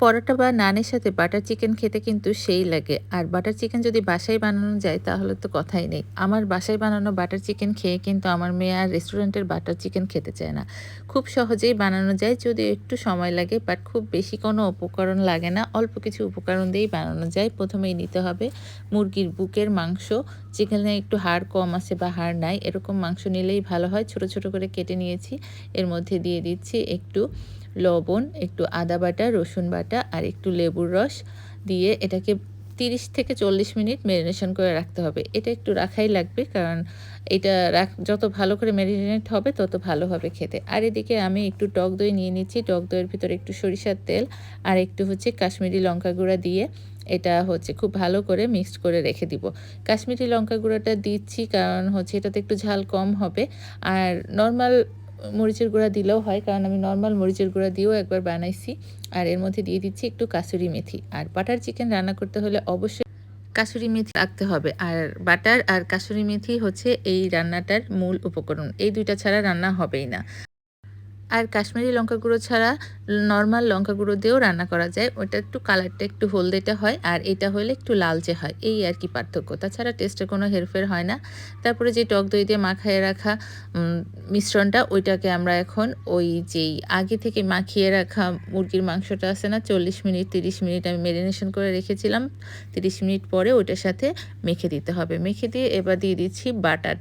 পরোটা বা নানের সাথে butter chicken খেতে কিন্তু সেই লাগে। আর বাটার চিকেন যদি বাসায় বানানো যায় তাহলে তো কথাই নেই। আমার বাসায় বানানো বাটার চিকেন খেয়ে কিন্তু আমার মেয়ে আর রেস্টুরেন্টের বাটার চিকেন খেতে চায় না। খুব সহজেই বানানো যায়, যদিও একটু সময় লাগে, বাট খুব বেশি কোনো উপকরণ লাগে না। অল্প কিছু উপকরণ দিয়েই বানানো যায়। প্রথমেই নিতে হবে মুরগির বুকের মাংস, যেখানে একটু হাড় কম আছে বা হাড় নাই এরকম মাংস নিলেই ভালো হয়। ছোট ছোট করে কেটে নিয়েছি। এর মধ্যে দিয়ে দিচ্ছি একটু লবণ, একটু আদা বাটা, রসুন বাটা আর একটু লেবুর রস দিয়ে এটাকে 30 থেকে 40 মিনিট ম্যারিনেশন করে রাখতে হবে। এটা একটু রাখাই লাগবে, কারণ এটা যত ভালো করে ম্যারিনেট হবে তত ভালো হবে খেতে। আর এদিকে আমি একটু টক দই নিয়ে নিচ্ছি। টক দইয়ের ভিতরে একটু সরিষার তেল আর একটু হচ্ছে কাশ্মীরি লঙ্কা গুঁড়া দিয়ে এটা হচ্ছে খুব ভালো করে মিক্সড করে রেখে দিব। কাশ্মীরি লঙ্কা গুঁড়াটা দিচ্ছি কারণ হচ্ছে এটাতে একটু ঝাল কম হবে। আর নর্মাল মরিচের গুঁড়া দিলেও হয়, কারণ আমি নর্মাল মরিচের গুঁড়া দিয়েও একবার বানাইছি। আর এর মধ্যে দিয়ে দিচ্ছি একটু কাসুরি মেথি। আর বাটার চিকেন রান্না করতে হলে অবশ্যই কাসুরি মেথি রাখতে হবে। আর বাটার আর কাসুরি মেথি হচ্ছে এই রান্নাটার মূল উপকরণ। এই দুইটা ছাড়া রান্না হবেই না। আর কাশ্মীরি লঙ্কা গুঁড়ো ছাড়া নর্মাল লঙ্কা গুঁড়ো দিয়েও রান্না করা যায়। ওটা একটু কালারটা একটু হলদেটে হয়, আর এটা হলে একটু লালচে হয়, এই আর কি পার্থক্য। তাছাড়া টেস্টে কোনো হেরফের হয় না। তারপরে যে টক দই দিয়ে মাখিয়ে রাখা মিশ্রণটা, ওইটাকে আমরা এখন ওই যেই আগে থেকে মাখিয়ে রাখা মুরগির মাংসটা আছে না, 40 মিনিট 30 মিনিট আমি ম্যারিনেশন করে রেখেছিলাম, 30 মিনিট পরে ওইটার সাথে মেখে দিতে হবে। মেখে দিয়ে এবার দিয়ে দিচ্ছি বাটার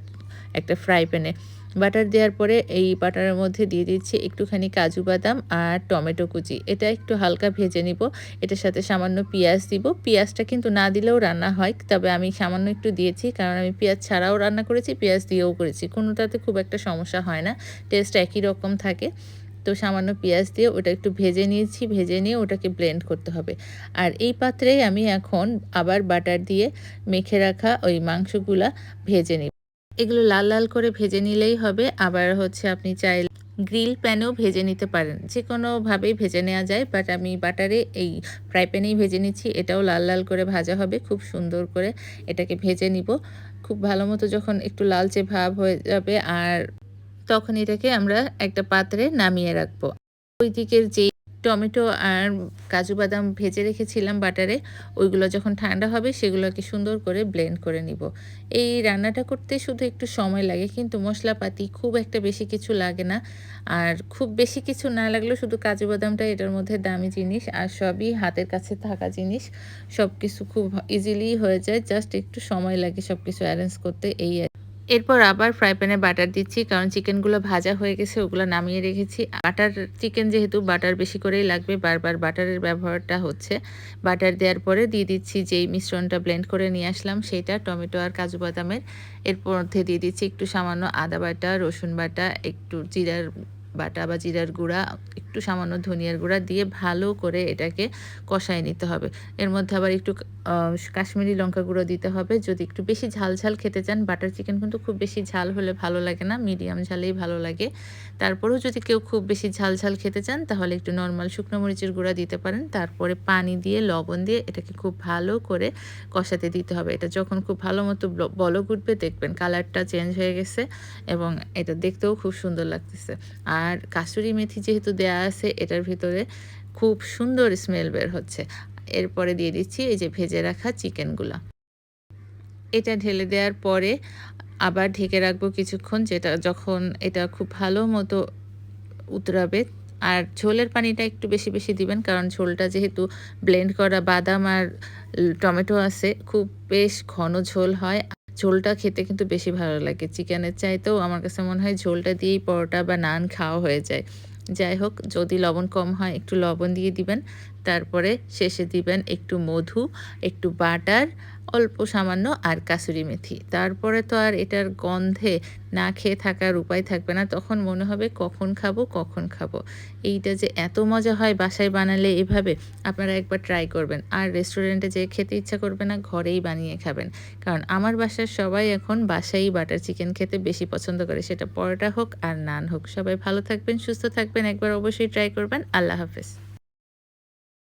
একটা ফ্রাই প্যানে। বাটার দেওয়ার পরে এই বাটারের মধ্যে দিয়ে দিচ্ছি একটুখানি কাজু বাদাম আর টমেটো কুচি। এটা একটু হালকা ভেজে নিব। এটার সাথে সামান্য পেঁয়াজ দিব। পেঁয়াজটা কিন্তু না দিলেও রান্না হয়, তবে আমি সামান্য একটু দিয়েছি, কারণ আমি পেঁয়াজ ছাড়াও রান্না করেছি, পেঁয়াজ দিয়েও করেছি। কোনোটাতে খুব একটা সমস্যা হয় না, টেস্ট একই রকম থাকে। তো সামান্য পেঁয়াজ দিয়ে ওটা একটু ভেজে নিয়েছি। ভেজে নিয়ে ওটাকে ব্লেন্ড করতে হবে। আর এই পাত্রেই আমি এখন আবার বাটার দিয়ে মেখে রাখা ওই মাংসগুলা ভেজে নিব। এগুলো লাল লাল করে ভেজে নিলেই হবে। আবার হচ্ছে আপনি চাইলে গ্রিল প্যানেও ভেজে নিতে পারেন, যে কোনোভাবেই ভেজে নেওয়া যায়, বাট আমি বাটারে এই ফ্রাই প্যানেই ভেজে নিচ্ছি। এটাও লাল লাল করে ভাজা হবে, খুব সুন্দর করে এটাকে ভেজে নিব। খুব ভালো মতো যখন একটু লালচে ভাব হয়ে যাবে, আর তখন এটাকে আমরা একটা পাত্রে নামিয়ে রাখবো। ওই দিকের যে টমেটো আর কাজু বাদাম ভেজে রেখেছিলাম বাটারে, ওইগুলো যখন ঠান্ডা হবে সেগুলোকে সুন্দর করে ব্লেন্ড করে নিব। এই রান্নাটা করতে শুধু একটু সময় লাগে, কিন্তু মশলাপাতি খুব একটা বেশি কিছু লাগে না। আর খুব বেশি কিছু না লাগলেও শুধু কাজু বাদামটা এটার মধ্যে দামি জিনিস, আর সবই হাতের কাছে থাকা জিনিস। সব কিছু খুব ইজিলি হয়ে যায়, জাস্ট একটু সময় লাগে সব কিছু অ্যারেঞ্জ করতে, এই আর কি। এরপর আবার ফ্রাই প্যানে বাটার দিচ্ছি, কারণ চিকেনগুলো ভাজা হয়ে গেছে, ওগুলো নামিয়ে রেখেছি। বাটার চিকেন যেহেতু বাটার বেশি করেই লাগবে, বারবার বাটারের ব্যবহারটা হচ্ছে। বাটার দেওয়ার পরে দিয়ে দিচ্ছি যেই মিশ্রণটা ব্লেন্ড করে নিয়ে আসলাম সেটা, টমেটো আর কাজু বাদামের। এরপর মধ্যে দিয়ে দিচ্ছি একটু সামান্য আদা বাটা, রসুন বাটা, একটু জিরার বাটা বা জিরার গুঁড়া, একটু সামান্য ধনিয়ার গুঁড়া দিয়ে ভালো করে এটাকে কষায় নিতে হবে। এর মধ্যে আবার একটু কাশ্মীরি লঙ্কা গুঁড়ো দিতে হবে, যদি একটু বেশি ঝাল ঝাল খেতে চান। বাটার চিকেন কিন্তু খুব বেশি ঝাল হলে ভালো লাগে না, মিডিয়াম ঝালেই ভালো লাগে। তারপরেও যদি কেউ খুব বেশি ঝাল ঝাল খেতে চান তাহলে একটু নর্মাল শুকনো মরিচের গুঁড়া দিতে পারেন। তারপরে পানি দিয়ে লবণ দিয়ে এটাকে খুব ভালো করে কষাতে দিতে হবে। এটা যখন খুব ভালো মতো বলক উঠবে, দেখবেন কালারটা চেঞ্জ হয়ে গেছে এবং এটা দেখতেও খুব সুন্দর লাগতেছে। আর কাসুরি মেথি যেহেতু দেয়া আছে এটার ভিতরে, খুব সুন্দর স্মেল বের হচ্ছে। এরপরে দিয়ে দিচ্ছি এই যে ভেজে রাখা চিকেনগুলা। এটা ঢেলে দেওয়ার পরে আবার ঢেকে রাখবো কিছুক্ষণ, যেটা যখন এটা খুব ভালো মতো উতরাবে। আর ঝোলের পানিটা একটু বেশি বেশি দিবেন, কারণ ঝোলটা যেহেতু ব্লেন্ড করা বাদাম আর টমেটো আছে, খুব বেশ ঘন ঝোল হয়। ঝোলটা খেতে কিন্তু বেশি ভালো লাগে চিকেনের চাইতেও। আমার কাছে মনে হয় ঝোলটা দিয়েই পরোটা বা নান খাওয়া হয়ে যায়। যাই হোক, যদি লবণ কম হয় একটু লবণ দিয়ে দিবেন। তারপরে শেষে দিবেন একটু মধু, একটু বাটার, অল্প সামান্য আর কাসুরি মেথি। তারপরে তো আর এটার গন্ধে না খেয়ে থাকার উপায় থাকবে না, তখন মনে হবে কখন খাবো কখন খাবো। এইটা যে এত মজা হয় বাসায় বানালে এভাবে, আপনারা একবার ট্রাই করবেন। আর রেস্টুরেন্টে যেয়ে খেতে ইচ্ছা করবে না, ঘরেই বানিয়ে খাবেন। কারণ আমার বাসার সবাই এখন বাসায়ই বাটার চিকেন খেতে বেশি পছন্দ করে, সেটা পরোটা হোক আর নান হোক। সবাই ভালো থাকবেন, সুস্থ থাকবেন, একবার অবশ্যই ট্রাই করবেন। আল্লাহ হাফেজ।